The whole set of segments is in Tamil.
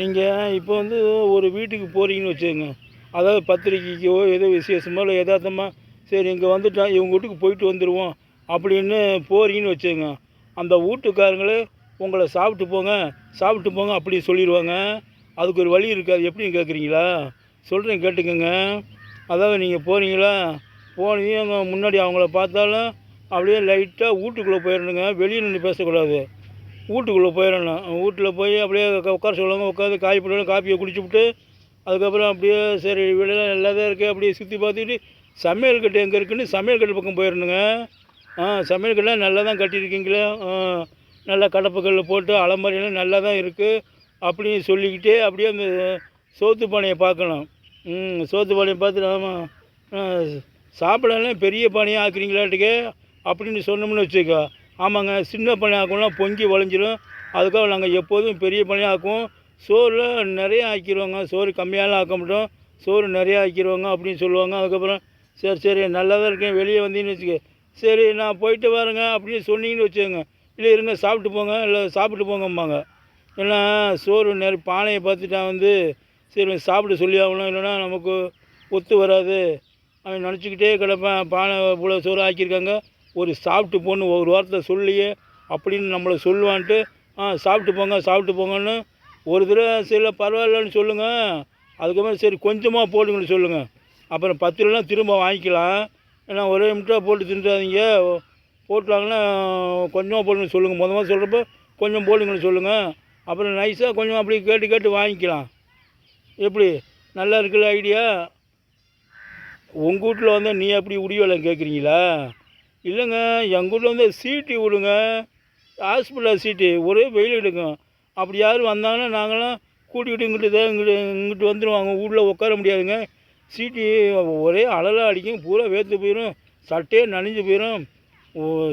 நீங்கள் இப்போ வந்து ஒரு வீட்டுக்கு போகிறீங்கன்னு வச்சுக்கோங்க. அதாவது பத்திரிக்கைக்கோ ஏதோ விசேஷமோ இல்லை எதார்த்தமா சரி இங்கே வந்துட்டோம் இவங்க வீட்டுக்கு போயிட்டு வந்துடுவோம் அப்படின்னு போகிறீங்கன்னு வச்சுக்கோங்க. அந்த வீட்டுக்காரங்களே உங்களை சாப்பிட்டு போங்க அப்படி சொல்லிடுவாங்க. அதுக்கு ஒரு வழி இருக்காது. எப்படின்னு கேட்குறீங்களா? சொல்கிறேன் கேட்டுக்கோங்க. அதாவது நீங்கள் போகிறீங்களா, போனீங்க முன்னாடி அவங்கள பார்த்தாலும் அப்படியே லைட்டாக வீட்டுக்குள்ளே போயிடணுங்க. வெளியே நின்று பேசக்கூடாது. வீட்டுக்குள்ளே போயிடணும். வீட்டில் போய் அப்படியே உட்கார சொல்லுவாங்க. உட்காந்து காய் போட்டு காப்பியை குடிச்சுப்புட்டு அதுக்கப்புறம் அப்படியே சரி வெளியெல்லாம் நல்லா தான் இருக்குது அப்படியே சுற்றி பார்த்துக்கிட்டு சமையல் கட்டு எங்கே இருக்குன்னு சமையல் கட்டு பக்கம் போயிடணுங்க. சமையல் கட்டுலாம் நல்லா தான் கட்டியிருக்கீங்களே, நல்லா கடப்புக்கல் போட்டு அலமாரியெல்லாம் நல்லா தான் இருக்குது அப்படின்னு சொல்லிக்கிட்டே அப்படியே அந்த சோத்து பானையை பார்க்கணும். சோத்து பானையை பார்த்துட்டு ஆமாம் சாப்பிடலாம் பெரிய பானையாக ஆக்குறீங்களாட்டுக்கே அப்படின்னு சொன்னோம்னு வச்சுக்கோ. ஆமாங்க சின்ன பானை ஆக்கணும்னா பொங்கி வளைஞ்சிரும். அதுக்காக நாங்கள் எப்போதும் பெரிய பானையாக ஆக்குவோம். சோறுலாம் நிறையா ஆக்கிடுவாங்க. சோறு கம்மியாலாம் ஆக்க மாட்டோம். சோறு நிறையா ஆக்கிடுவாங்க அப்படின்னு சொல்லுவாங்க. அதுக்கப்புறம் சரி சரி நல்லா தான் இருக்கேன் வெளியே வந்தீங்கன்னு வச்சுக்க. சரி நான் போயிட்டு வரேங்க அப்படின்னு சொன்னீங்கன்னு வச்சுக்கோங்க. இல்லை இருங்க சாப்பிட்டு போங்க இல்லை சாப்பிட்டு போங்கம்பாங்க. ஏன்னா சோறு பானையை பார்த்துட்டா வந்து சரி சாப்பிட சொல்லி ஆகணும், இல்லைன்னா நமக்கு ஒத்து வராது அவன் நினச்சிக்கிட்டே கிடப்பேன். பானை இவ்வளோ சோறு ஆக்கியிருக்காங்க ஒரு சாப்பிட்டு போன்னு ஒரு வாரத்தை சொல்லியே அப்படின்னு நம்மளை சொல்லுவான்ட்டு சாப்பிட்டு போங்கன்னு ஒரு தடவை சரி பரவாயில்லன்னு சொல்லுங்கள். அதுக்கப்புறம் சரி கொஞ்சமாக போடுங்கன்னு சொல்லுங்கள். அப்புறம் 10 ரூபாலாம் திரும்ப வாங்கிக்கலாம். ஏன்னா ஒரே முட்டை போட்டு தின்றாதீங்க. போட்டாங்கன்னா கொஞ்சமாக போடுங்கன்னு சொல்லுங்கள். மொதல் சொல்கிறப்ப கொஞ்சம் போடுங்கன்னு சொல்லுங்கள். அப்புறம் நைஸாக கொஞ்சம் அப்படி கேட்டு வாங்கிக்கலாம். எப்படி நல்லா இருக்குல்ல ஐடியா? உங்கள் வீட்டில் வந்து நீ அப்படி உடிவேலை கேட்குறீங்களா? இல்லைங்க எங்கள் வீட்டில் வந்து சீட்டு விடுங்க. ஹாஸ்பிட்டலில் சீட்டு ஒரே வெயில் எடுக்கும். அப்படி யாரும் வந்தாங்கன்னா நாங்களாம் கூட்டிகிட்டு இங்கிட்டு வந்துடுவாங்க. வீட்டில் உட்கார முடியாதுங்க. சீட்டு ஒரே அழலாக அடிக்கும். பூரா வேர்த்து போயிடும். சட்டையே நனைஞ்சு போயிடும்.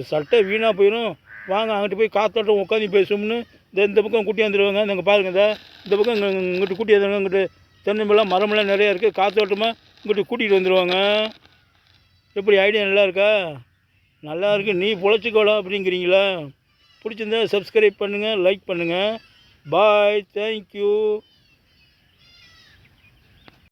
சட்டை வீணாக போயிடும். வாங்க அங்கிட்டு போய் காத்தோட்டம் உட்காந்து பேசும்னு இந்த பக்கம் கூட்டி வந்துடுவாங்க. நாங்கள் பாருங்க இந்த பக்கம் இங்கிட்டு கூட்டி வந்துடுவாங்க. இங்கிட்டு தென்னம்பெல்லாம் மரமெல்லாம் நிறையா இருக்குது. காத்தோட்டமாக இங்கிட்டு கூட்டிகிட்டு வந்துடுவாங்க. எப்படி ஐடியா நல்லா இருக்கா? நல்லா இருக்குது. நீ பொழைச்சிக்கோடா அப்படிங்கிறீங்களா? பிடிச்சிருந்தா சப்ஸ்கிரைப் பண்ணுங்கள், லைக் பண்ணுங்கள். பாய், தேங்க்யூ.